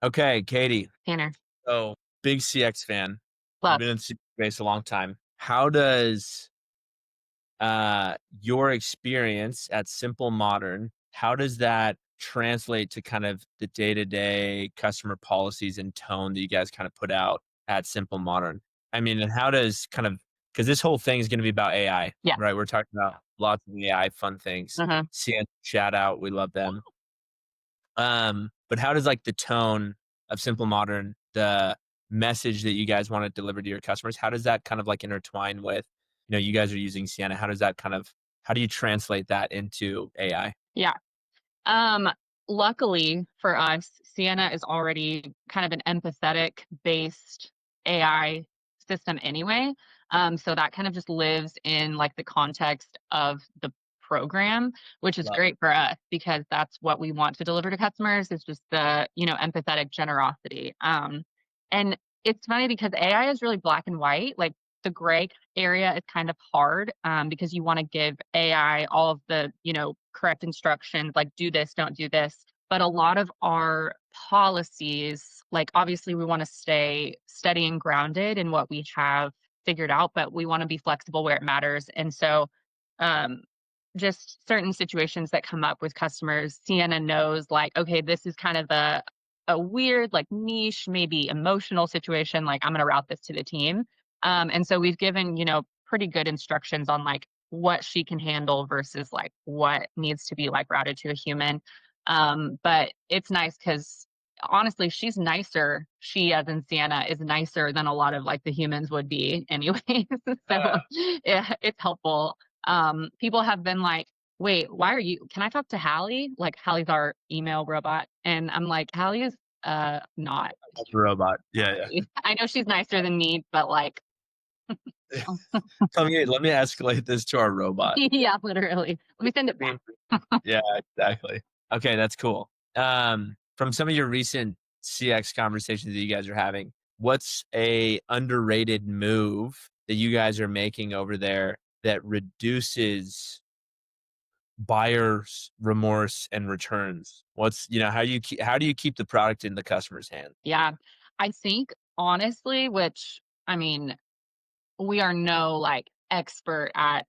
Okay, Katie. Tanner. So big CX fan. You've Love. been in the CX space a long time. How does your experience at Simple Modern, how does that translate to kind of the day-to-day customer policies and tone that you guys kind of put out at Simple Modern? I mean, and how does kind of because this whole thing is going to be about AI, Yeah. right? We're talking about lots of AI fun things. Uh-huh. CN shout out, we love them. But how does like the tone of Simple Modern, the message that you guys want to deliver to your customers, how does that kind of like intertwine with, you guys are using Sienna. How does that kind of how do you translate that into AI? Yeah. Um, Luckily for us, Sienna is already kind of an empathetic based AI system anyway. So that kind of just lives in like the context of the program, which is Love it. great for us because that's what we want to deliver to customers is just the, empathetic generosity. And it's funny because AI is really black and white. Like the gray area is kind of hard because you want to give AI all of the, correct instructions, like do this, don't do this. But a lot of our policies, like obviously we want to stay steady and grounded in what we have figured out, but we want to be flexible where it matters. And so, um, just certain situations that come up with customers, Sienna knows like, okay, this is kind of a weird, like niche, maybe emotional situation. Like I'm going to route this to the team. And so we've given, pretty good instructions on like what she can handle versus like what needs to be like routed to a human. But it's nice because honestly, she's nicer. She, as in Sienna, is nicer than a lot of like the humans would be, anyways. So Uh, yeah, it's helpful. People have been like, wait, why are you? Can I talk to Hallie? Like Hallie's our email robot, and I'm like, Hallie is not. that's a robot. Yeah, I know she's nicer than me, but like, yeah. Let me escalate this to our robot. yeah, literally. Let me send it I back. mean, yeah, exactly. Okay, that's cool. From some of your recent CX conversations that you guys are having, what's a underrated move that you guys are making over there that reduces buyer's remorse and returns? How do you keep the product in the customer's hand? Yeah. I think honestly, which I mean, we are no like expert at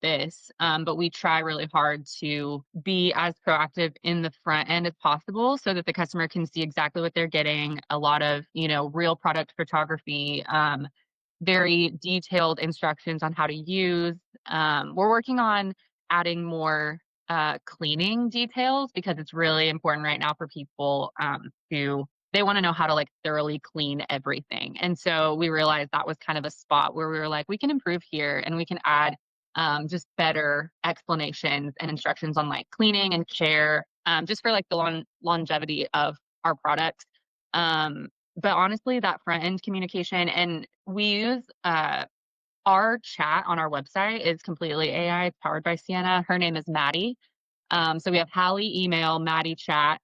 this, but we try really hard to be as proactive in the front end as possible so that the customer can see exactly what they're getting. A lot of, real product photography, very detailed instructions on how to use. We're working on adding more cleaning details because it's really important right now for people to they want to know how to like thoroughly clean everything. And so we realized that was kind of a spot where we were like, we can improve here and we can add just better explanations and instructions on like cleaning and care, just for like the longevity of our products. But honestly, that front end communication, and we use our chat on our website is completely AI. It's powered by Sienna. Her name is Maddie. So we have Hallie email, Maddie chat.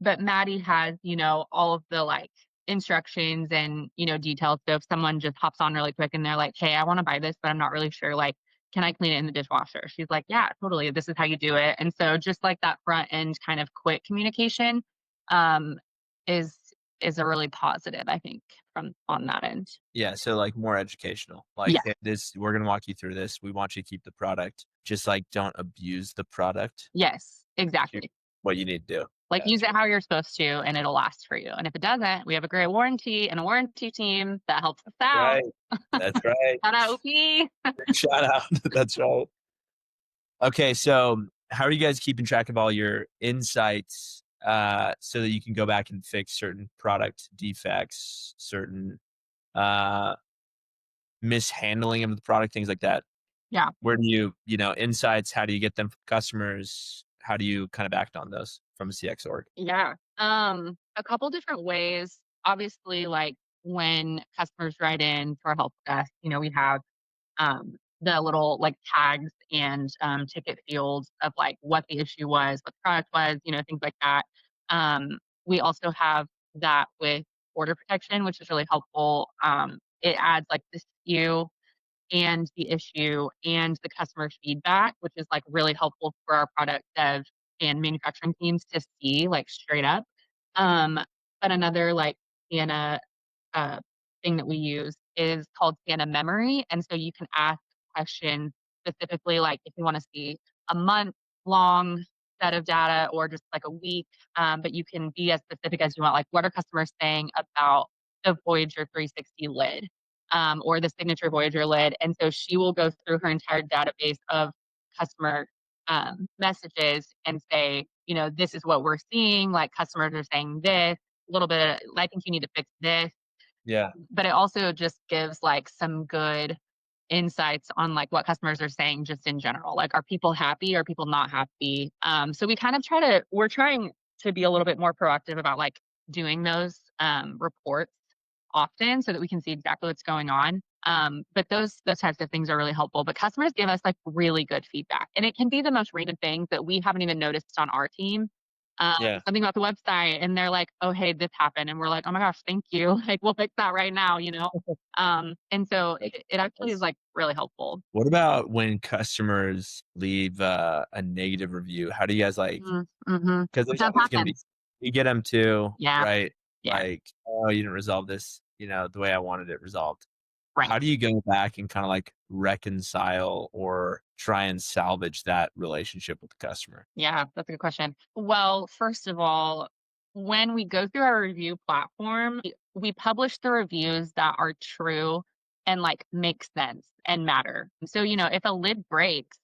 But Maddie has, all of the like instructions and, details. So if someone just hops on really quick and they're like, hey, I want to buy this, but I'm not really sure, like, can I clean it in the dishwasher? She's like, yeah, totally. This is how you do it. And so just like that front end kind of quick communication um, is is a really positive, I think, from on that end. Yeah, so like more educational. Like, Yeah. "Hey, this we're gonna walk you through this. We want you to keep the product. Just like don't abuse the product. Yes, Do exactly. what you need to do." Like, use Gotcha. it how you're supposed to, and it'll last for you, and if it doesn't, we have a great warranty and a warranty team that helps us out. Right. That's right. Shout out OP. Shout out. That's right. Okay, so how are you guys keeping track of all your insights, so that you can go back and fix certain product defects, certain, uh, mishandling of the product, things like that? Yeah, Where do insights, how do you get them from customers? How do you kind of act on those from a CX org? yeah. A couple different ways. Obviously, like, when customers write in to our help desk, we have, the little, like, tags and, ticket fields of, like, what the issue was, what the product was, things like that. We also have that with order protection, which is really helpful. It adds, like, the SKU and the issue and the customer feedback, which is, like, really helpful for our product dev and manufacturing teams to see, like, straight up. Um, but another, like, Sienna, uh, thing that we use is called Sienna Memory, and so you can ask questions specifically, like, if you wanna see a month-long set of data or just, like, a week, but you can be as specific as you want, like, what are customers saying about the Voyager 360 lid, or the Signature Voyager lid, and so she will go through her entire database of customer, messages and say, you know, "This is what we're seeing, like, customers are saying this, a little bit I think you need to fix this." Yeah. But it also just gives, like, some good insights on, like, what customers are saying just in general. Like, are people happy? Are people not happy? So we kind of we're trying to be a little bit more proactive about, like, doing those, reports often so that we can see exactly what's going on. But those types of things are really helpful. But customers give us, like, really good feedback, and it can be the most random things that we haven't even noticed on our team. Yeah. Something about the website, and they're like, "Oh, hey, this happened," and we're like, "Oh my gosh, thank you." Like, "We'll fix that right now," you know? And so That's it actually is, nice. like, really helpful. What about when customers leave, a negative review? How do you guys, like, Mm, mhm. 'cause It there's does always gonna be happen. you get them too, Yeah, right? yeah, Like, "Oh, you didn't resolve this, the way I wanted it resolved." right. How do you go back and kinda, like, reconcile or try and salvage that relationship with the customer? Yeah, that's a good question. Well, first of all, when we go through our review platform, we publish the reviews that are true and, like, make sense and matter. So, you know, if a lid breaks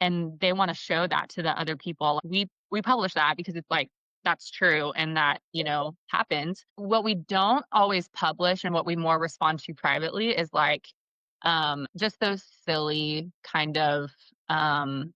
and they wanna show that to the other people, we publish that because it's like, that's true and that, you know, happens. What we don't always publish and what we more respond to privately is, like, just those silly kind of, um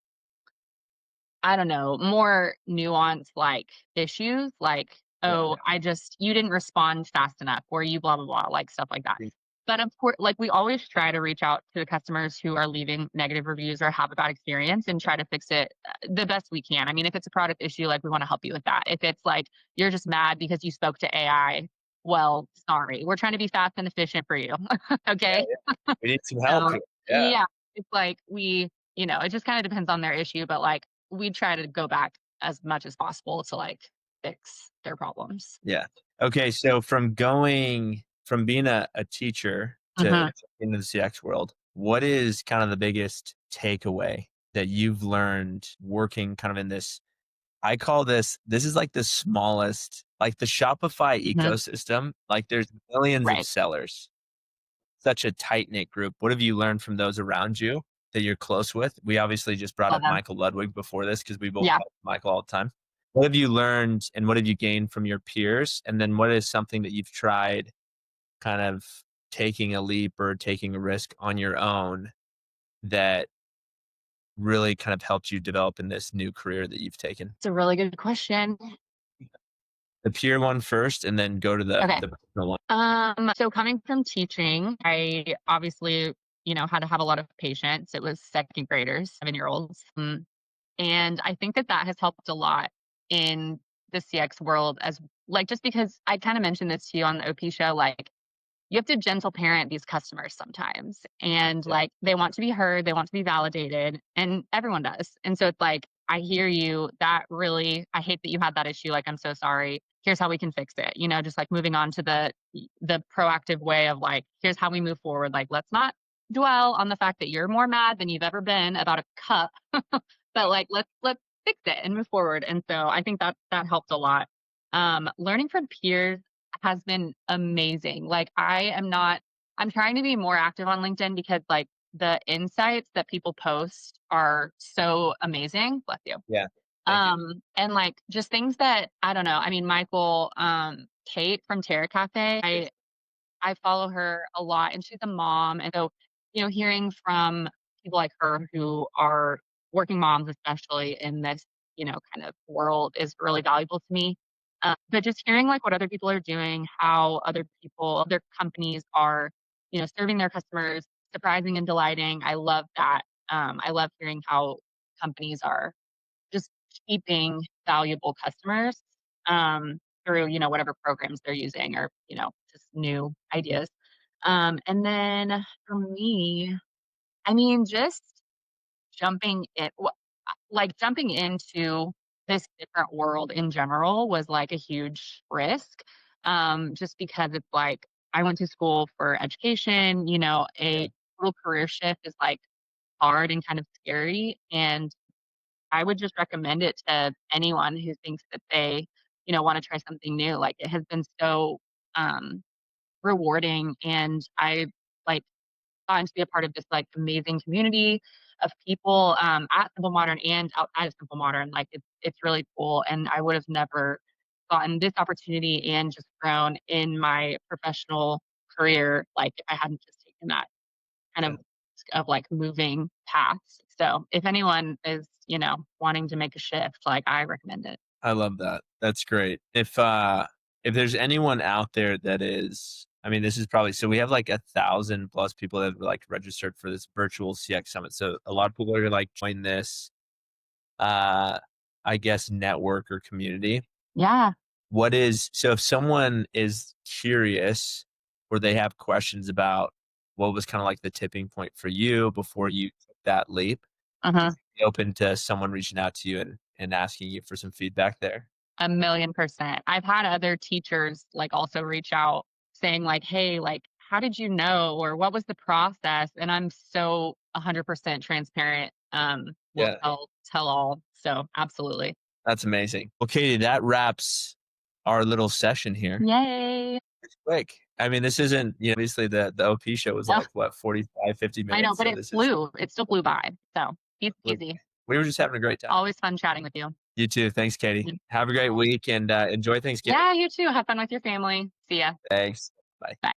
I don't know, more nuanced, like, issues, like, Yeah. "Oh, I just you didn't respond fast enough," or "You blah, blah, blah," like, stuff like that. Mm. But of course, like, we always try to reach out to the customers who are leaving negative reviews or have a bad experience and try to fix it, the best we can. I mean, if it's a product issue, like, we wanna help you with that. If it's, like, you're just mad because you spoke to AI, well, sorry. We're trying to be fast and efficient for you, Yeah, okay? yeah. We need some help So, here. Yeah. yeah, it's like it just kinda depends on their issue, but, like, we try to go back as much as possible to, like, fix their problems. Yeah. Okay, so from being a teacher to Mhm. into the CX world, what is kind of the biggest takeaway that you've learned working kind of in this I call this is like the smallest like the Shopify Mhm. ecosystem, like there's millions of Right. sellers, such a tight-knit group. What have you learned from those around you that you're close with? We obviously just brought Love up them. Michael Ludwig before this because we both Yeah. talk to Michael all the time. What have you learned and what have you gained from your peers? And then what is something that you've tried kind of taking a leap or taking a risk on your own that really kind of helped you develop in this new career that you've taken? It's a really good question. The peer one first and then go to Okay. the personal one. So coming from teaching, I obviously, had to have a lot of patience. It was second graders, 7-year-olds. And I think that that has helped a lot in the CX world as like, just because I kinda mentioned this to you on the OP show, like, you have to gentle parent these customers sometimes. And Yeah. like they want to be heard, they want to be validated, and everyone does. And so it's like, I hear you. That really, I hate that you had that issue. Like, I'm so sorry. Here's how we can fix it. Just like moving on to the proactive way of like, here's how we move forward. Like, let's not dwell on the fact that you're more mad than you've ever been about a cup, but like let's fix it and move forward. And so I think that helped a lot. Learning from peers has been amazing. Like, I'm trying to be more active on LinkedIn because, like, the insights that people post are so amazing. Bless you. Yeah. Thank you. And, like, just things that I don't know. I mean, Michael, Kate from Terra Cafe, I follow her a lot, and she's a mom, and so, hearing from people like her who are working moms, especially in this, kind of world is really valuable to me. But just hearing, like, what other people are doing, how other companies are, serving their customers, surprising and delighting, I love that. I love hearing how companies are just keeping valuable customers, through, whatever programs they're using or, just new ideas. And then for me, I mean, just jumping in, like jumping into this different world in general was, like, a huge risk, just because it's like I went to school for education, Yeah, a total career shift is, like, hard and kind of scary, and I would just recommend it to anyone who thinks that they, wanna try something new. Like, it has been so, um, rewarding, and I, like, gotten to be a part of this, like, amazing community of people, at Simple Modern and outside of Simple Modern. Like, it's really cool, and I would have never gotten this opportunity and just grown in my professional career, like, if I hadn't just taken that kind of yeah. risk of, like, moving paths. So, if anyone is, wanting to make a shift, like, I recommend it. I love that. That's great. If there's anyone out there that is I mean, this is probably so we have like 1,000 plus people that have like registered for this virtual CX summit. So a lot of people are gonna like join this uh I guess network or community. Yeah. What is so if someone is curious or they have questions about what was kind of like the tipping point for you before you took that leap, would Uh-huh. you be open to someone reaching out to you and asking you for some feedback there? 1,000,000%. I've had other teachers, like, also reach out saying, like, "Hey, like, how did you know?" or "What was the process?" And I'm so 100% transparent, will Yeah. tell all. So, absolutely. That's amazing. Well, Katie, that wraps our little session here. Yay. It's quick. I mean, this isn't, obviously the OP show was No, like what, 45, 50 I know, minutes. but So it this is flew. It still flew by. So, easy peasy. we were just having a great time. Always fun chatting with you. You too. Thanks, Katie. Mm. Have a great week and enjoy Thanksgiving. Yeah, you too. Have fun with your family. See ya. Thanks. Bye. Bye.